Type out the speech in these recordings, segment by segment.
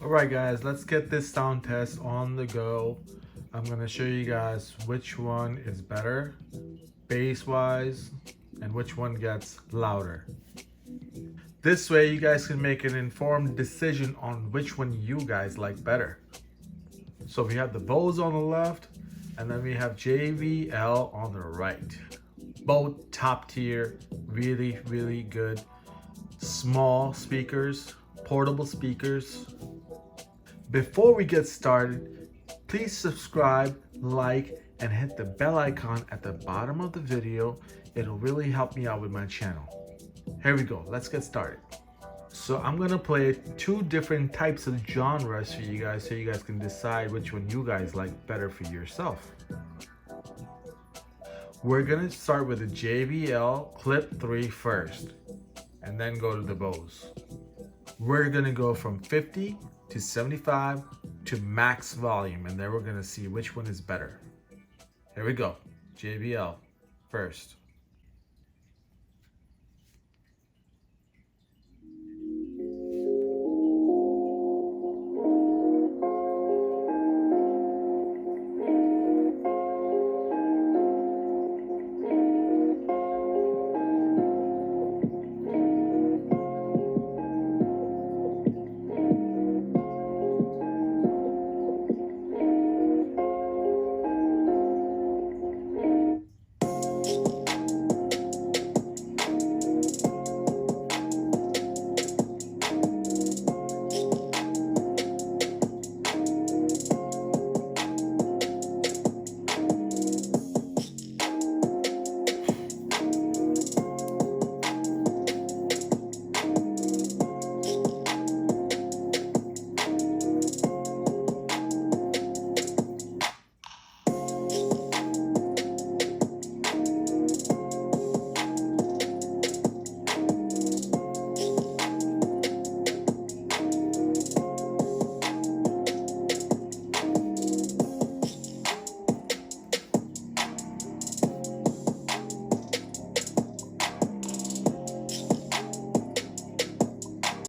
Alright guys, let's get this sound test on the go. I'm going to show you guys which one is better, bass wise, and which one gets louder. This way you guys can make an informed decision on which one you guys like better. So we have the Bose on the left, and then we have JBL on the right. Both top tier, really good. Small speakers, portable speakers. Before we get started, please subscribe, like, and hit the bell icon at the bottom of the video. It'll really help me out with my channel. Here we go, let's get started. So I'm gonna play two different types of genres for you guys so you guys can decide which one you guys like better for yourself. We're gonna start with the JBL Clip 3 first, and then go to the Bose. We're gonna go from 50 to 75 to max volume, and then we're gonna see which one is better. Here we go, JBL first.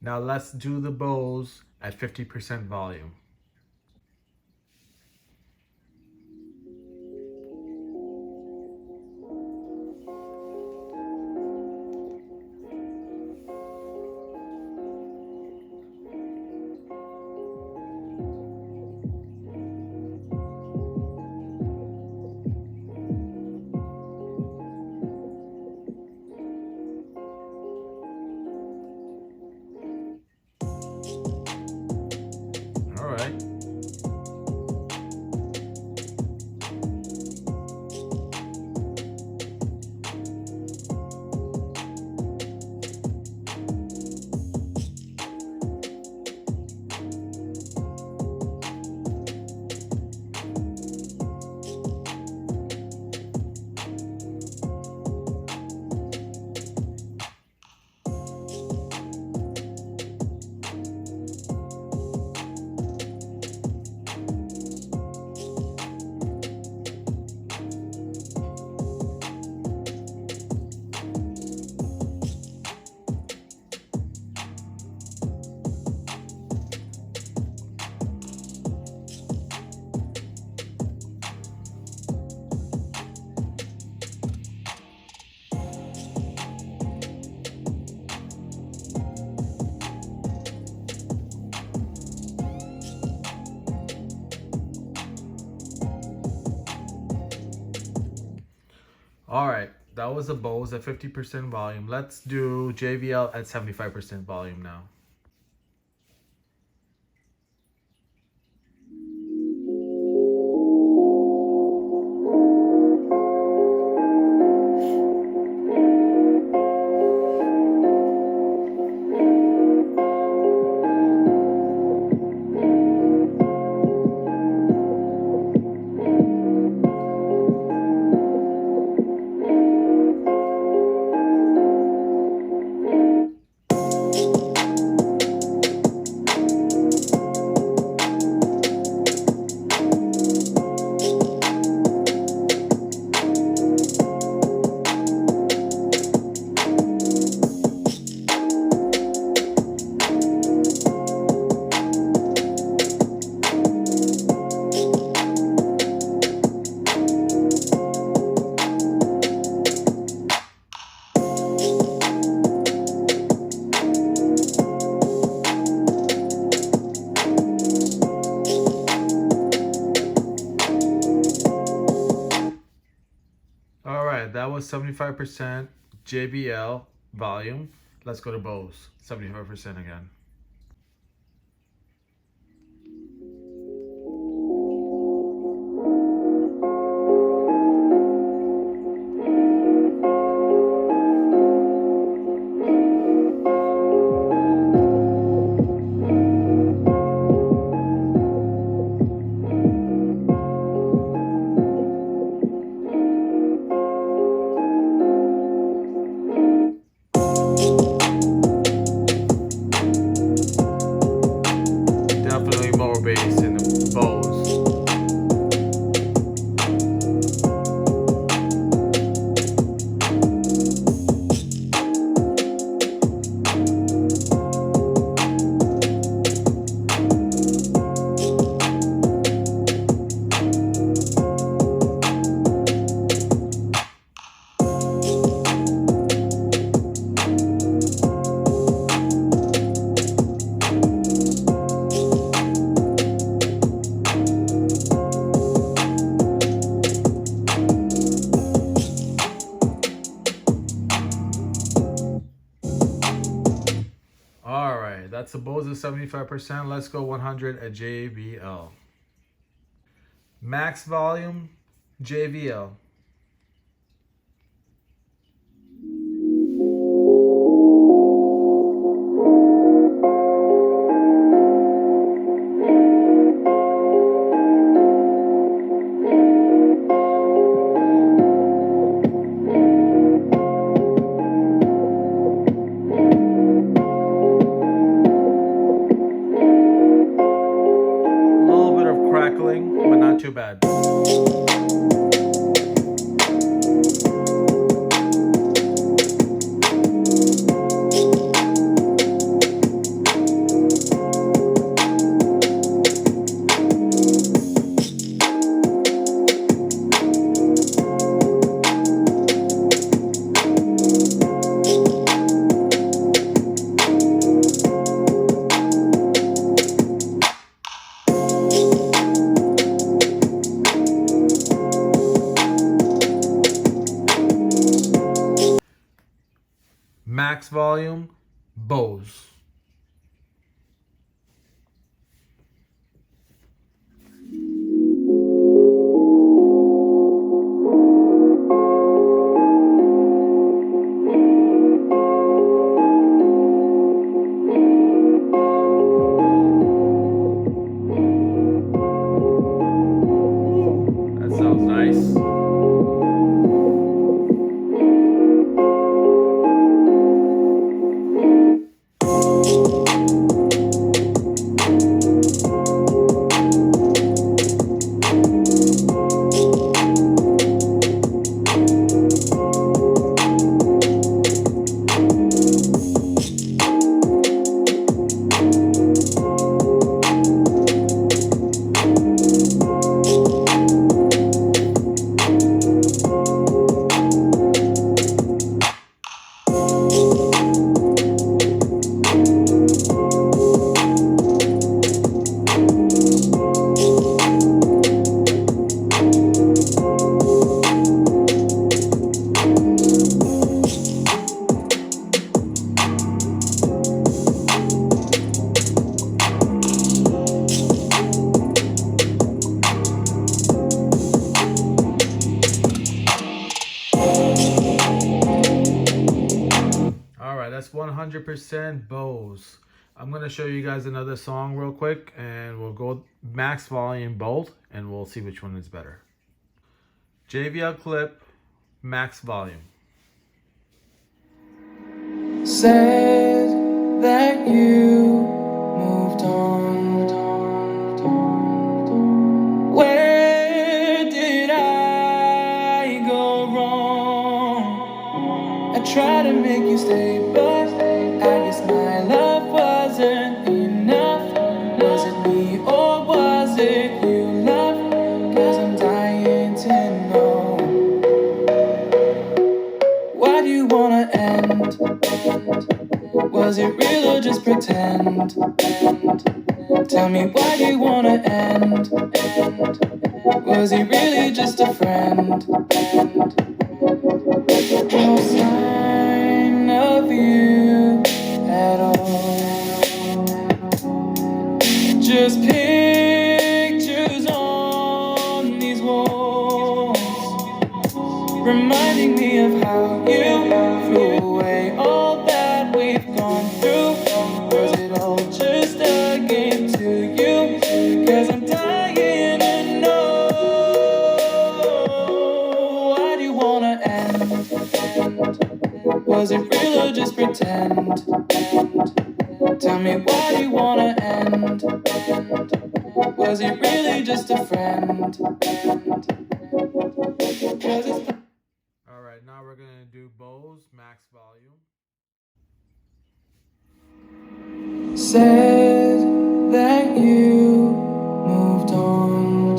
Now let's do the Bose at 50% volume. All right. All right, that was a Bose at 50% volume. Let's do JBL at 75% volume now. that was 75% JBL volume. Let's go to Bose, 75% again. Definitely more bass in the Bose. All right, that's the Bose at 75%. Let's go 100 at JBL. Max volume, JBL. Crackling, but not too bad. Max volume, Bose. That sounds nice. That's 100% Bose. I'm going to show you guys another song real quick, and we'll go max volume both, and we'll see which one is better. JBL Clip, max volume. Said that you moved on. Where did I go wrong? I tried to make you stay, but I guess my love wasn't enough. Was it me or was it you, love? 'Cause I'm dying to know. Why do you wanna end? Was it real or just pretend? Tell me, why do you wanna end? Was he really just a friend? No sign of you at all. Just pictures on these walls, reminding me of how you flew away. All that we've gone through, was it all just a game to you? 'Cause I'm dying to know, why do you wanna end? Was it real or just pretend? Tell me, why do you wanna end? Was he really just a friend? 'Cause it's All right, now we're gonna do Bose max volume. said that you moved on.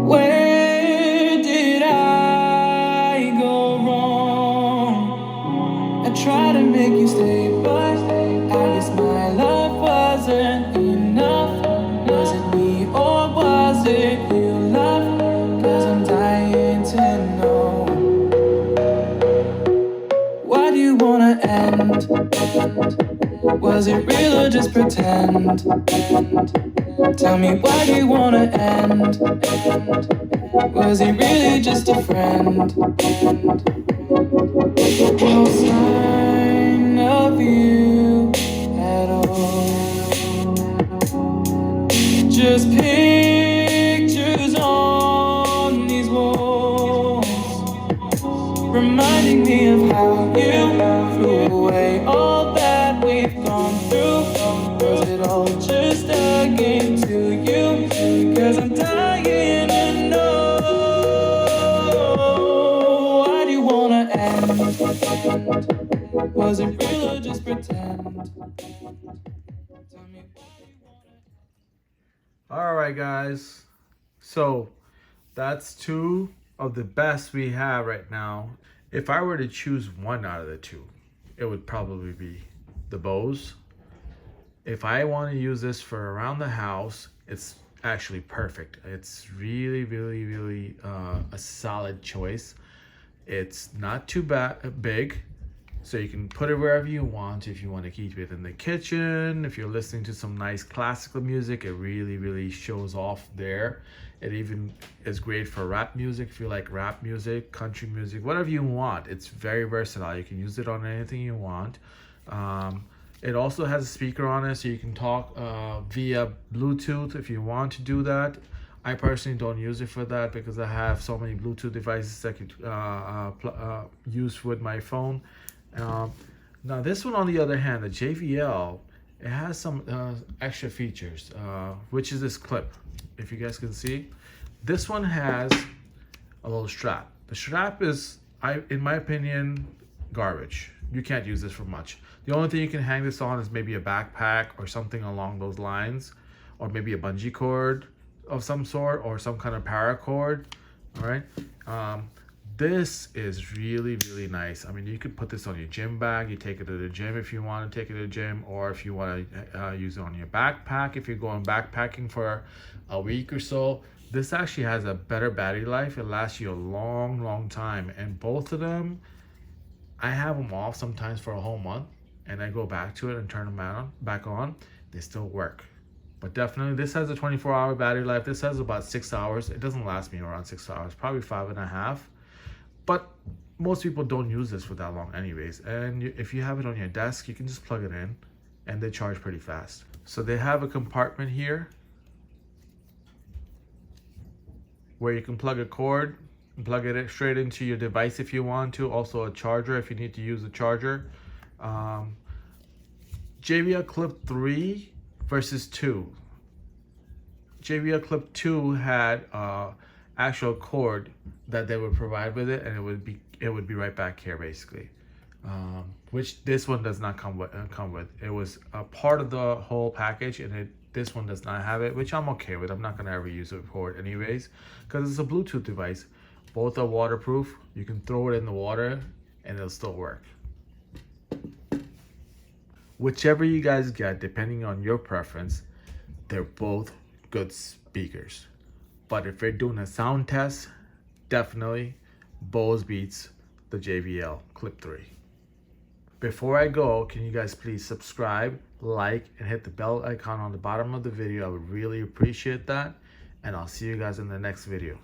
Where did I go wrong? I tried to make you stay, but I guess my love wasn't enough. Was it me or was it you, love? 'Cause I'm dying to know, why do you wanna end? Was it real or just pretend? Tell me, why do you wanna end? Was he really just a friend? No sign of you at all. Just pictures on these walls, reminding me of how you flew away. All that we've gone through, was it all just a game to you? 'Cause I'm dying to know, why do you wanna end? Was it real or just pretend? Tell me, why do you wanna end? All right, guys. So that's two of the best we have right now. If I were to choose one out of the two, it would probably be the Bose. If I want to use this for around the house, it's actually perfect. It's really, really, really a solid choice. It's not too big, so you can put it wherever you want. If you want to keep it in the kitchen, if you're listening to some nice classical music, it really, really shows off there. It even is great for rap music. If you like rap music, country music, whatever you want, it's very versatile. You can use it on anything you want. It also has a speaker on it, so you can talk via Bluetooth if you want to do that. I personally don't use it for that because I have so many Bluetooth devices I could use with my phone. Now this one, on the other hand, the JBL, it has some extra features, which is this clip. If you guys can see, this one has a little strap. The strap is, in my opinion, garbage. You can't use this for much. The only thing you can hang this on is maybe a backpack or something along those lines, or maybe a bungee cord of some sort, or some kind of paracord. All right. This is really, really nice. I mean, you could put this on your gym bag. You take it to the gym if you want to take it to the gym, or if you want to use it on your backpack, if you're going backpacking for a week or so. This actually has a better battery life. It lasts you a long, long time. And both of them, I have them off sometimes for a whole month, and I go back to it and turn them back on. They still work. But definitely, this has a 24-hour battery life. This has about 6 hours. It doesn't last me around 6 hours, probably 5.5. But most people don't use this for that long anyways. And if you have it on your desk, you can just plug it in, and they charge pretty fast. So they have a compartment here where you can plug a cord and plug it straight into your device if you want to. Also a charger if you need to use a charger. JBL Clip 3 versus 2. JBL Clip 2 had actual cord that they would provide with it, and it would be right back here basically, which this one does not come with. It was a part of the whole package, and this one does not have it, which I'm okay with. I'm not gonna ever use it for it anyways, because it's a Bluetooth device. Both are waterproof. You can throw it in the water and it'll still work. Whichever you guys get, depending on your preference, they're both good speakers. But if you're doing a sound test, definitely Bose beats the JBL Clip 3. Before I go, can you guys please subscribe, like, and hit the bell icon on the bottom of the video? I would really appreciate that. And I'll see you guys in the next video.